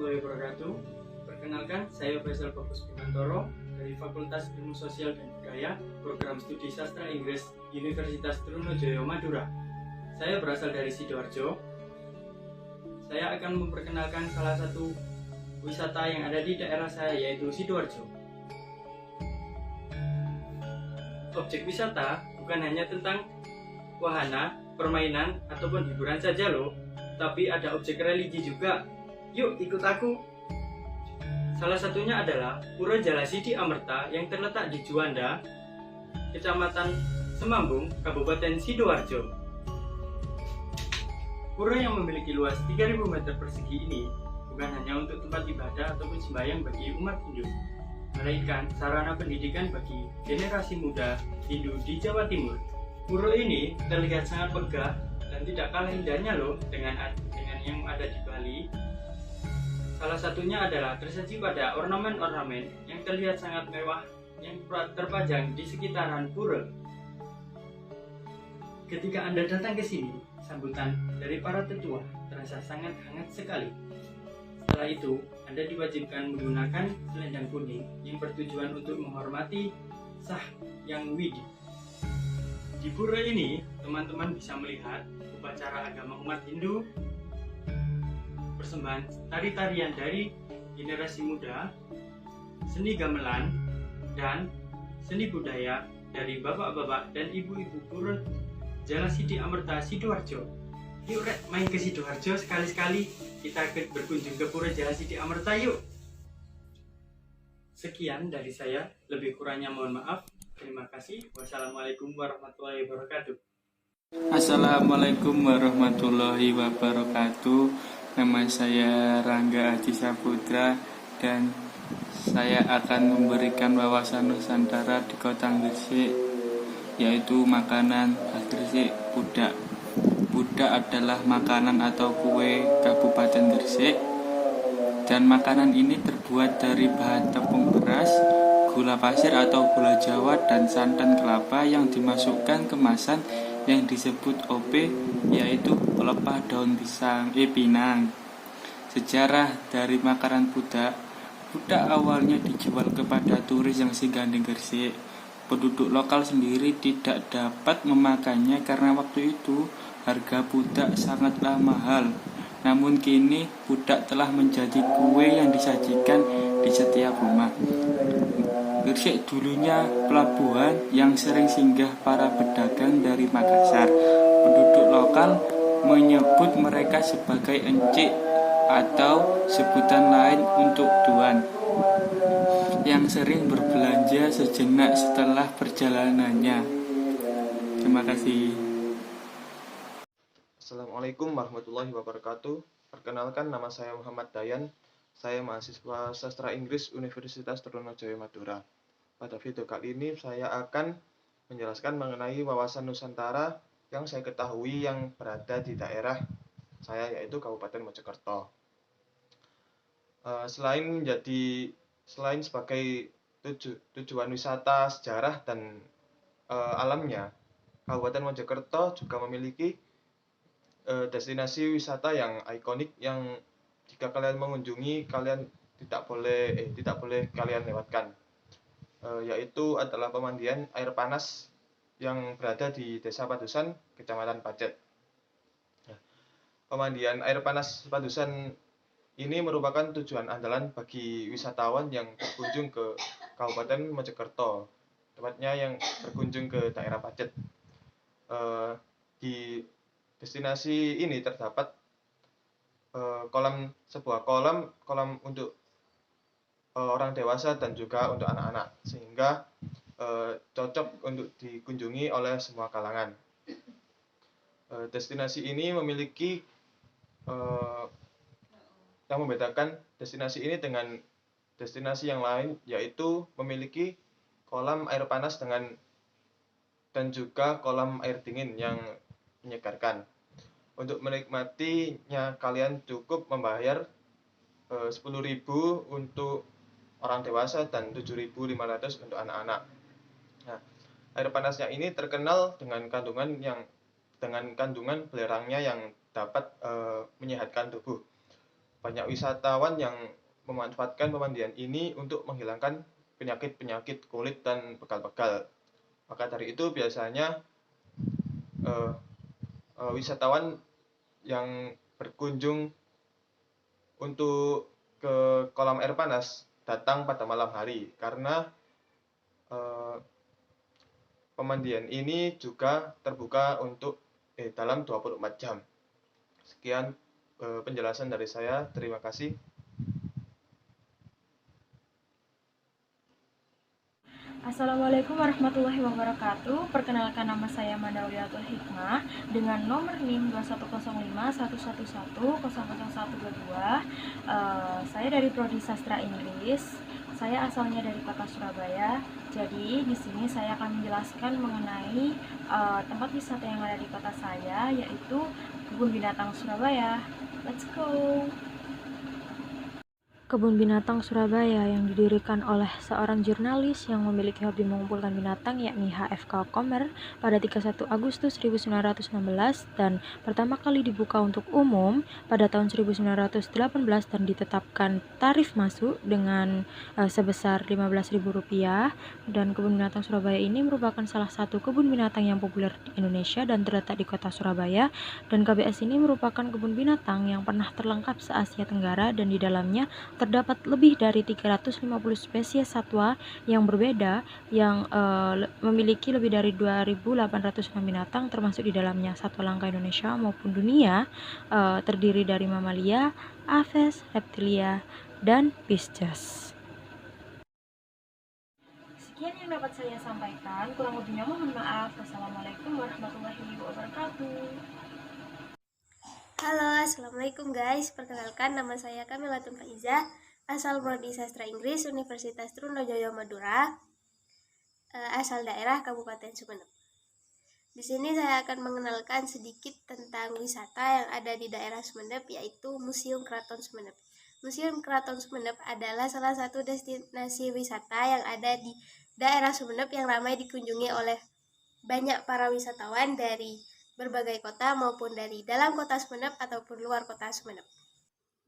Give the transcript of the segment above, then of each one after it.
warahmatullahi wabarakatuh. Perkenalkan, saya Faisal Bagus Bimantoro dari Fakultas Ilmu Sosial dan Budaya, Program Studi Sastra Inggris, Universitas Trunojoyo Madura. Saya berasal dari Sidoarjo. Saya akan memperkenalkan salah satu wisata yang ada di daerah saya, yaitu Sidoarjo. Objek wisata bukan hanya tentang wahana, permainan, ataupun hiburan saja loh, tapi ada objek religi juga. Yuk ikut aku. Salah satunya adalah Pura Jalasidi Amerta yang terletak di Juanda, Kecamatan Semambung, Kabupaten Sidoarjo. Pura yang memiliki luas 3.000 meter persegi ini bukan hanya untuk tempat ibadah ataupun sembahyang bagi umat Hindu, melainkan sarana pendidikan bagi generasi muda Hindu di Jawa Timur. Pura ini terlihat sangat megah dan tidak kalah indahnya loh dengan yang ada di Bali. Salah satunya adalah tersaji pada ornamen-ornamen yang terlihat sangat mewah yang terpajang di sekitaran pura. Ketika Anda datang ke sini, sambutan dari para tetua terasa sangat hangat sekali. Setelah itu, Anda diwajibkan menggunakan selendang kuning yang bertujuan untuk menghormati Sah Yang Widi. Di pura ini, teman-teman bisa melihat upacara agama umat Hindu, persembahan tari-tarian dari generasi muda, seni gamelan, dan seni budaya dari bapak-bapak dan ibu-ibu Pura Jalasidi Amerta Sidoarjo. Yuk Rek, main ke Sidoarjo sekali-sekali, kita berkunjung ke Pura Jalasidi Amerta yuk. Sekian dari saya, lebih kurangnya mohon maaf. Terima kasih. Wassalamualaikum warahmatullahi wabarakatuh. Assalamualaikum warahmatullahi wabarakatuh. Nama saya Rangga Aji Saputra dan saya akan memberikan wawasan Nusantara di Kota Gresik, yaitu makanan khas Gresik, pudak. Pudak adalah makanan atau kue Kabupaten Gresik, dan makanan ini terbuat dari bahan tepung beras, gula pasir atau gula Jawa, dan santan kelapa yang dimasukkan kemasan yang disebut OP, yaitu pelepah daun pinang. Sejarah dari makanan pudak awalnya dijual kepada turis yang singgah di Gresik. Penduduk lokal sendiri tidak dapat memakannya karena waktu itu harga pudak sangatlah mahal. Namun kini pudak telah menjadi kue yang disajikan di setiap rumah. Gresik dulunya pelabuhan yang sering singgah para pedagang dari Makassar. Penduduk lokal menyebut mereka sebagai encik atau sebutan lain untuk tuan, yang sering berbelanja sejenak setelah perjalanannya. Terima kasih. Assalamualaikum warahmatullahi wabarakatuh. Perkenalkan, nama saya Muhammad Dayan. Saya mahasiswa Sastra Inggris Universitas Trunojoyo Madura. Pada video kali ini saya akan menjelaskan mengenai wawasan Nusantara yang saya ketahui yang berada di daerah saya, yaitu Kabupaten Mojokerto. Selain sebagai tujuan wisata sejarah dan alamnya, Kabupaten Mojokerto juga memiliki destinasi wisata yang ikonik yang jika kalian mengunjungi kalian tidak boleh kalian lewatkan, yaitu adalah pemandian air panas yang berada di Desa Padusan, Kecamatan Pacet. Pemandian air panas Padusan ini merupakan tujuan andalan bagi wisatawan yang berkunjung ke Kabupaten Mojokerto, tepatnya yang berkunjung ke daerah Pacet. Di destinasi ini terdapat sebuah kolam untuk orang dewasa dan juga untuk anak-anak, sehingga cocok untuk dikunjungi oleh semua kalangan. Destinasi ini memiliki yang membedakan destinasi ini dengan destinasi yang lain, yaitu memiliki kolam air panas dan juga kolam air dingin yang menyegarkan. Untuk menikmatinya kalian cukup membayar 10.000 untuk orang dewasa dan 7.500 untuk anak-anak. Nah, air panasnya ini terkenal dengan kandungan belerangnya yang dapat menyehatkan tubuh. banyak wisatawan yang memanfaatkan pemandian ini untuk menghilangkan penyakit-penyakit kulit dan pegal-pegal. Maka dari itu biasanya eh, wisatawan yang berkunjung untuk ke kolam air panas datang pada malam hari karena eh, pemandian ini juga terbuka untuk dalam 24 jam. Sekian penjelasan dari saya. Terima kasih. Assalamualaikum warahmatullahi wabarakatuh. Perkenalkan, nama saya Mandawiyatul Hikmah dengan nomor NIM 210511100122. Saya dari Prodi Sastra Inggris. Saya asalnya dari kota Surabaya. Jadi di sini saya akan menjelaskan mengenai tempat wisata yang ada di kota saya, yaitu Kebun Binatang Surabaya. Let's go. Kebun Binatang Surabaya yang didirikan oleh seorang jurnalis yang memiliki hobi mengumpulkan binatang, yakni HFK Kommer, pada 31 Agustus 1916 dan pertama kali dibuka untuk umum pada tahun 1918 dan ditetapkan tarif masuk dengan sebesar Rp15.000. Dan Kebun Binatang Surabaya ini merupakan salah satu kebun binatang yang populer di Indonesia dan terletak di kota Surabaya. Dan KBS ini merupakan kebun binatang yang pernah terlengkap se-Asia Tenggara dan di dalamnya terdapat lebih dari 350 spesies satwa yang berbeda yang memiliki lebih dari 2.806 binatang, termasuk di dalamnya satwa langka Indonesia maupun dunia, terdiri dari mamalia, aves, reptilia, dan pisces. Sekian yang dapat saya sampaikan, kurang lebihnya mohon maaf. Wassalamualaikum warahmatullahi wabarakatuh. Halo, assalamualaikum guys. Perkenalkan, nama saya Kamilatun Faiza, asal Prodi Sastra Inggris Universitas Trunojoyo Madura, asal daerah Kabupaten Sumeneb. Di sini saya akan mengenalkan sedikit tentang wisata yang ada di daerah Sumeneb, yaitu Museum Keraton Sumeneb. Museum Keraton Sumeneb adalah salah satu destinasi wisata yang ada di daerah Sumeneb yang ramai dikunjungi oleh banyak para wisatawan dari berbagai kota maupun dari dalam kota Sumeneb ataupun luar kota Sumeneb.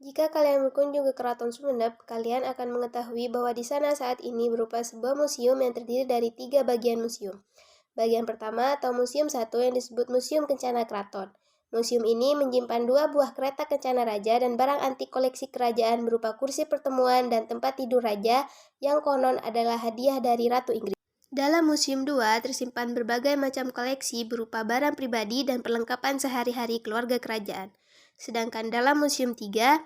Jika kalian berkunjung ke Keraton Sumeneb, kalian akan mengetahui bahwa di sana saat ini berupa sebuah museum yang terdiri dari 3 bagian museum. Bagian pertama atau Museum 1 yang disebut Museum Kencana Keraton. Museum ini menyimpan 2 buah kereta kencana raja dan barang antik koleksi kerajaan berupa kursi pertemuan dan tempat tidur raja yang konon adalah hadiah dari Ratu Inggris. Dalam Museum 2 tersimpan berbagai macam koleksi berupa barang pribadi dan perlengkapan sehari-hari keluarga kerajaan. Sedangkan dalam Museum 3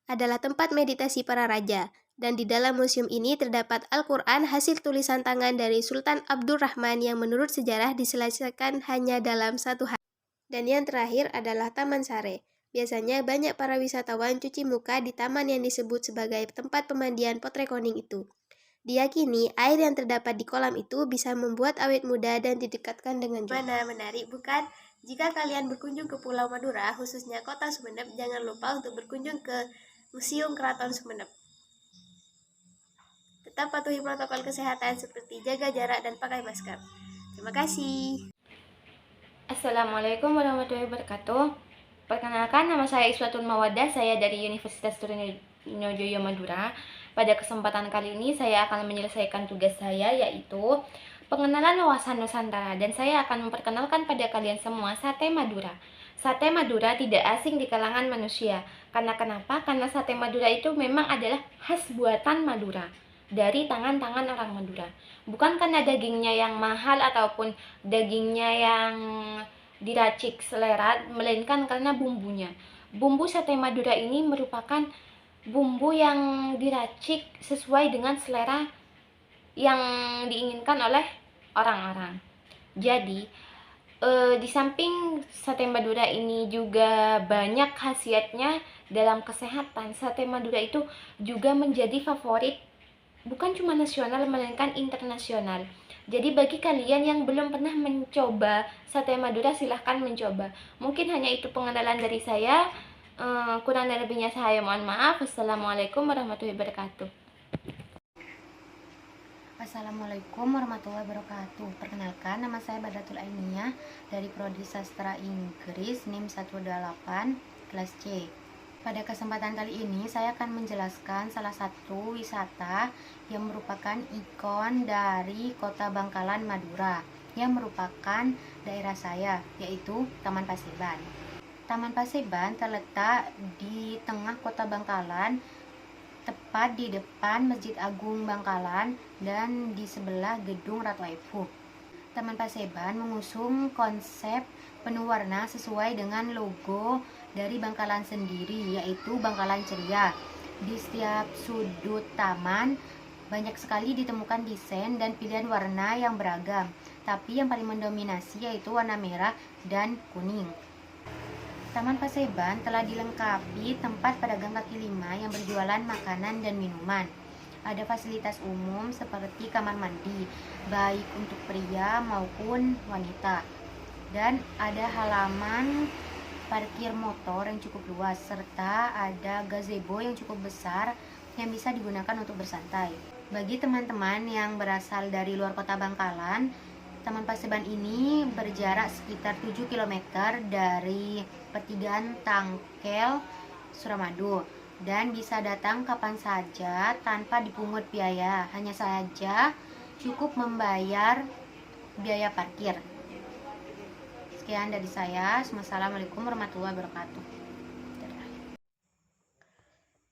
adalah tempat meditasi para raja. Dan di dalam museum ini terdapat Al-Quran hasil tulisan tangan dari Sultan Abdurrahman yang menurut sejarah diselesaikan hanya dalam 1 hari. Dan yang terakhir adalah Taman Sare. Biasanya banyak para wisatawan cuci muka di taman yang disebut sebagai tempat pemandian potrekoning itu. Diyakini air yang terdapat di kolam itu bisa membuat awet muda dan didekatkan dengan jodoh. Mana menarik bukan? Jika kalian berkunjung ke Pulau Madura, khususnya kota Sumeneb, jangan lupa untuk berkunjung ke Museum Keraton Sumeneb. Tetap patuhi protokol kesehatan seperti jaga jarak dan pakai masker. Terima kasih. Assalamualaikum warahmatullahi wabarakatuh. Perkenalkan, nama saya Iswatul Mawadah, saya dari Universitas Trunojoyo Madura. Pada kesempatan kali ini saya akan menyelesaikan tugas saya, yaitu pengenalan wawasan Nusantara, dan saya akan memperkenalkan pada kalian semua sate Madura. Sate Madura tidak asing di kalangan manusia. Karena kenapa? Karena sate Madura itu memang adalah khas buatan Madura dari tangan-tangan orang Madura. Bukan karena dagingnya yang mahal ataupun dagingnya yang diracik selera, melainkan karena bumbunya. Bumbu sate Madura ini merupakan bumbu yang diracik sesuai dengan selera yang diinginkan oleh orang-orang. Jadi di samping sate Madura ini juga banyak khasiatnya dalam kesehatan. Sate Madura itu juga menjadi favorit bukan cuma nasional melainkan internasional. Jadi bagi kalian yang belum pernah mencoba sate Madura, silahkan mencoba. Mungkin hanya itu pengenalan dari saya. Kurang dan lebihnya saya mohon maaf. Wassalamualaikum warahmatullahi wabarakatuh. Assalamualaikum warahmatullahi wabarakatuh. Perkenalkan, nama saya Badatul Ainiyah dari Prodi Sastra Inggris NIM 18 kelas C. Pada kesempatan kali ini saya akan menjelaskan salah satu wisata yang merupakan ikon dari Kota Bangkalan, Madura, yang merupakan daerah saya, yaitu Taman Paseban. Taman Paseban terletak di tengah Kota Bangkalan, tepat di depan Masjid Agung Bangkalan dan di sebelah Gedung Ratu Eiffel. Taman Paseban mengusung konsep penuh warna sesuai dengan logo dari Bangkalan sendiri, yaitu Bangkalan Ceria. Di setiap sudut taman banyak sekali ditemukan desain dan pilihan warna yang beragam, tapi yang paling mendominasi yaitu warna merah dan kuning. Taman Paseban telah dilengkapi tempat pedagang kaki lima yang berjualan makanan dan minuman. Ada fasilitas umum seperti kamar mandi, baik untuk pria maupun wanita. Dan ada halaman parkir motor yang cukup luas, serta ada gazebo yang cukup besar yang bisa digunakan untuk bersantai. Bagi teman-teman yang berasal dari luar kota Bangkalan, Taman Paseban ini berjarak sekitar 7 km dari pertigaan Tangkel, Suramadu, dan bisa datang kapan saja tanpa dipungut biaya. Hanya saja cukup membayar biaya parkir. Sekian dari saya. Wassalamualaikum warahmatullahi wabarakatuh.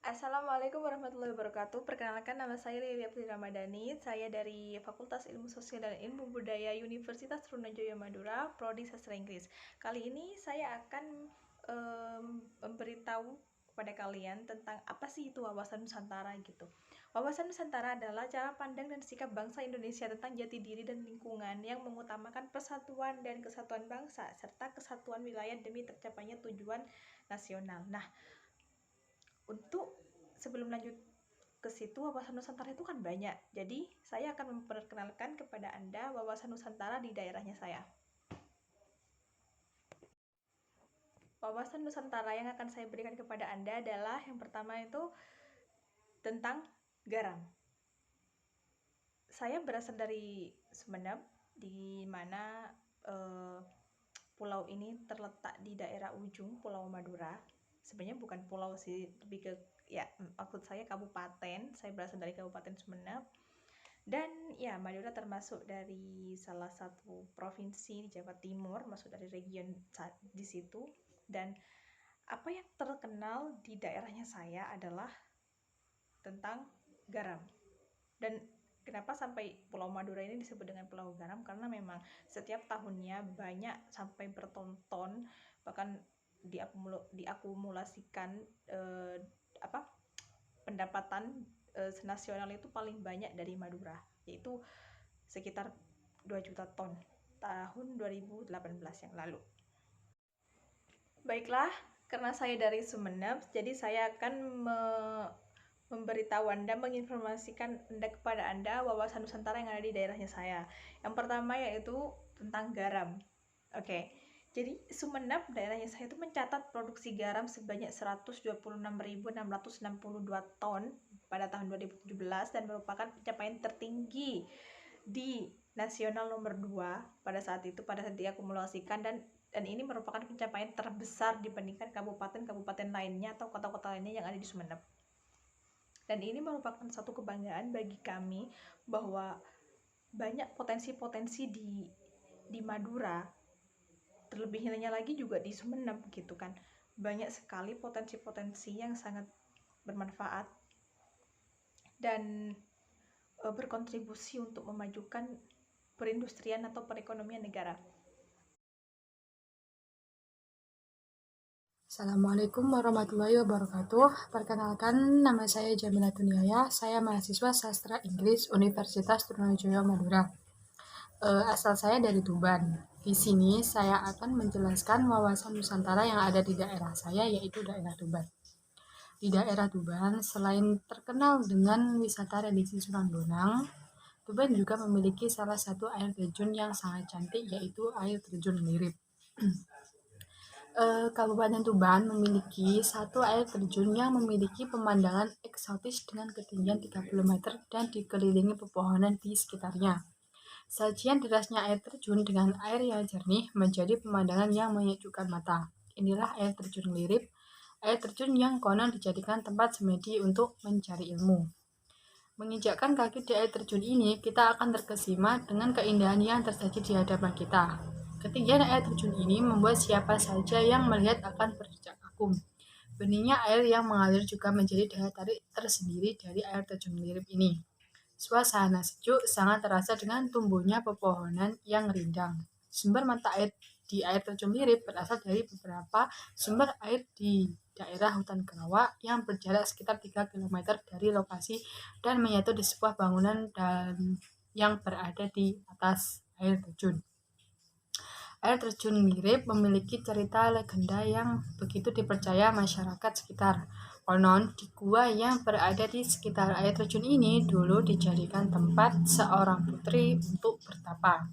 Assalamualaikum warahmatullahi wabarakatuh. Perkenalkan, nama saya Lilia Putri Ramadhani. Saya dari Fakultas Ilmu Sosial dan Ilmu Budaya Universitas Trunojoyo Madura, Prodi Sastra Inggris. Kali ini saya akan memberitahu kepada kalian tentang apa sih itu wawasan Nusantara gitu. Wawasan Nusantara adalah cara pandang dan sikap bangsa Indonesia tentang jati diri dan lingkungan yang mengutamakan persatuan dan kesatuan bangsa serta kesatuan wilayah demi tercapainya tujuan nasional. Nah, untuk sebelum lanjut ke situ, wawasan Nusantara itu kan banyak. Jadi, saya akan memperkenalkan kepada Anda wawasan Nusantara di daerahnya saya. Wawasan Nusantara yang akan saya berikan kepada Anda adalah yang pertama itu tentang garam. Saya berasal dari Sumeneb, di mana pulau ini terletak di daerah ujung Pulau Madura. Sebenarnya bukan pulau sih, lebih ke maksud saya kabupaten. Saya berasal dari Kabupaten Sumeneb, dan ya, Madura termasuk dari salah satu provinsi di Jawa Timur, masuk dari region di situ. Dan apa yang terkenal di daerahnya saya adalah tentang garam. Dan kenapa sampai Pulau Madura ini disebut dengan Pulau Garam? Karena memang setiap tahunnya banyak, sampai bertonton, bahkan diakumulasikan pendapatan senasional itu paling banyak dari Madura, yaitu sekitar 2 juta ton tahun 2018 yang lalu. Baiklah, karena saya dari Sumeneb, jadi saya akan memberitahu Anda, menginformasikan kepada Anda wawasan Nusantara yang ada di daerahnya saya. Yang pertama yaitu tentang garam. Oke. Jadi Sumeneb, daerahnya saya itu mencatat produksi garam sebanyak 126.662 ton pada tahun 2017 dan merupakan pencapaian tertinggi di nasional nomor 2 pada saat itu, pada saat diakumulasikan, dan ini merupakan pencapaian terbesar dibandingkan kabupaten-kabupaten lainnya atau kota-kota lainnya yang ada di Sumeneb. Dan ini merupakan satu kebanggaan bagi kami bahwa banyak potensi-potensi di Madura, terlebihnya lagi juga di Sumeneb gitu kan. Banyak sekali potensi-potensi yang sangat bermanfaat dan berkontribusi untuk memajukan perindustrian atau perekonomian negara. Assalamualaikum warahmatullahi wabarakatuh. Perkenalkan, nama saya Jamila Tuniaya. Saya mahasiswa Sastra Inggris Universitas Trunojoyo Madura. Asal saya dari Tuban. Di sini saya akan menjelaskan wawasan Nusantara yang ada di daerah saya, yaitu daerah Tuban. Di daerah Tuban, selain terkenal dengan wisata religi Sunan Bonang, Tuban juga memiliki salah satu air terjun yang sangat cantik, yaitu air terjun Lirip. Kabupaten Tuban memiliki satu air terjun yang memiliki pemandangan eksotis dengan ketinggian 30 meter dan dikelilingi pepohonan di sekitarnya. Sajian derasnya air terjun dengan air yang jernih menjadi pemandangan yang menyejukkan mata. Inilah air terjun Lirip. air terjun yang konon dijadikan tempat semedi untuk mencari ilmu. Menginjakkan kaki di air terjun ini, kita akan terkesima dengan keindahan yang tersaji di hadapan kita. Ketinggian air terjun ini membuat siapa saja yang melihat akan berdecak kagum. Beningnya air yang mengalir juga menjadi daya tarik tersendiri dari air terjun Lirip ini. Suasana sejuk sangat terasa dengan tumbuhnya pepohonan yang rindang. Sumber mata air di air terjun Lirip berasal dari beberapa sumber air di daerah hutan Kerawak yang berjarak sekitar 3 km dari lokasi dan menyatu di sebuah bangunan dan yang berada di atas air terjun. Air terjun Lirip memiliki cerita legenda yang begitu dipercaya masyarakat sekitar. Konon, di gua yang berada di sekitar air terjun ini dulu dijadikan tempat seorang putri untuk bertapa.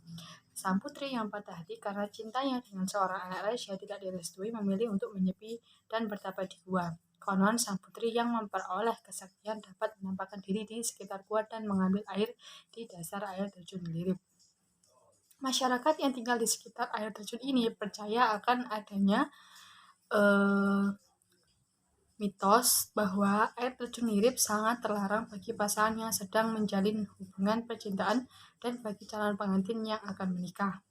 Sang putri yang patah hati karena cintanya dengan seorang anak raja tidak direstui memilih untuk menyepi dan bertapa di gua. Konon, sang putri yang memperoleh kesaktian dapat menampakkan diri di sekitar gua dan mengambil air di dasar air terjun Lirip. Masyarakat yang tinggal di sekitar air terjun ini percaya akan adanya mitos bahwa air terjun Lirip sangat terlarang bagi pasangan yang sedang menjalin hubungan percintaan dan bagi calon pengantin yang akan menikah.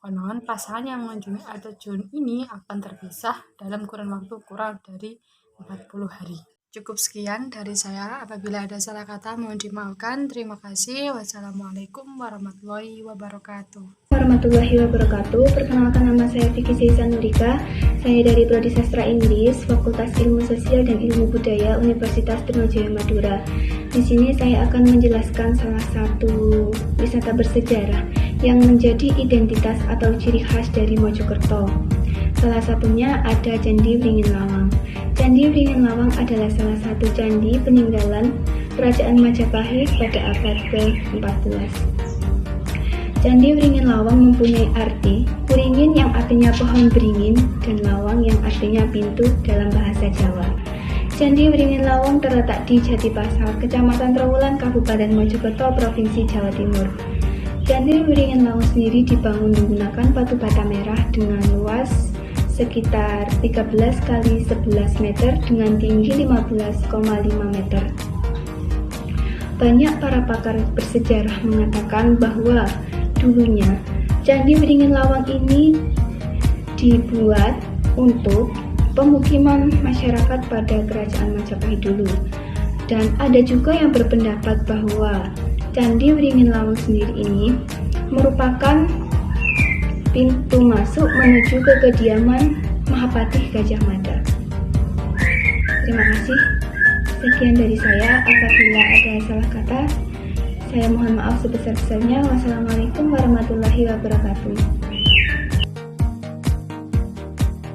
Konon, pasangan yang mengunjungi air terjun ini akan terpisah dalam kurun waktu kurang dari 40 hari. Cukup sekian dari saya. Apabila ada salah kata mohon dimaafkan. Terima kasih. Wassalamualaikum warahmatullahi wabarakatuh. Warahmatullahi wabarakatuh. Perkenalkan, nama saya Vicky Seisan Nurika. Saya dari Prodi Sastra Inggris, Fakultas Ilmu Sosial dan Ilmu Budaya, Universitas Trunojoyo Madura. Di sini saya akan menjelaskan salah satu wisata bersejarah yang menjadi identitas atau ciri khas dari Mojokerto. Salah satunya ada Candi Wringin Lawang. Candi Wringin Lawang adalah salah satu candi peninggalan Kerajaan Majapahit pada abad ke-14. Candi Wringin Lawang mempunyai arti Wringin yang artinya pohon beringin dan Lawang yang artinya pintu dalam bahasa Jawa. Candi Wringin Lawang terletak di Jatipasar, Kecamatan Trowulan, Kabupaten Mojokerto, Provinsi Jawa Timur. Candi Wringin Lawang sendiri dibangun menggunakan batu bata merah dengan luas sekitar 13 kali 11 meter dengan tinggi 15,5 meter. Banyak para pakar bersejarah mengatakan bahwa dulunya Candi Wringin Lawang ini dibuat untuk pemukiman masyarakat pada Kerajaan Majapahit dulu. Dan ada juga yang berpendapat bahwa Candi Wringin Lawang sendiri ini merupakan pintu masuk menuju ke kediaman Mahapatih Gajah Mada. Terima kasih. Sekian dari saya. Apabila ada salah kata, saya mohon maaf sebesar-besarnya. Wassalamualaikum warahmatullahi wabarakatuh.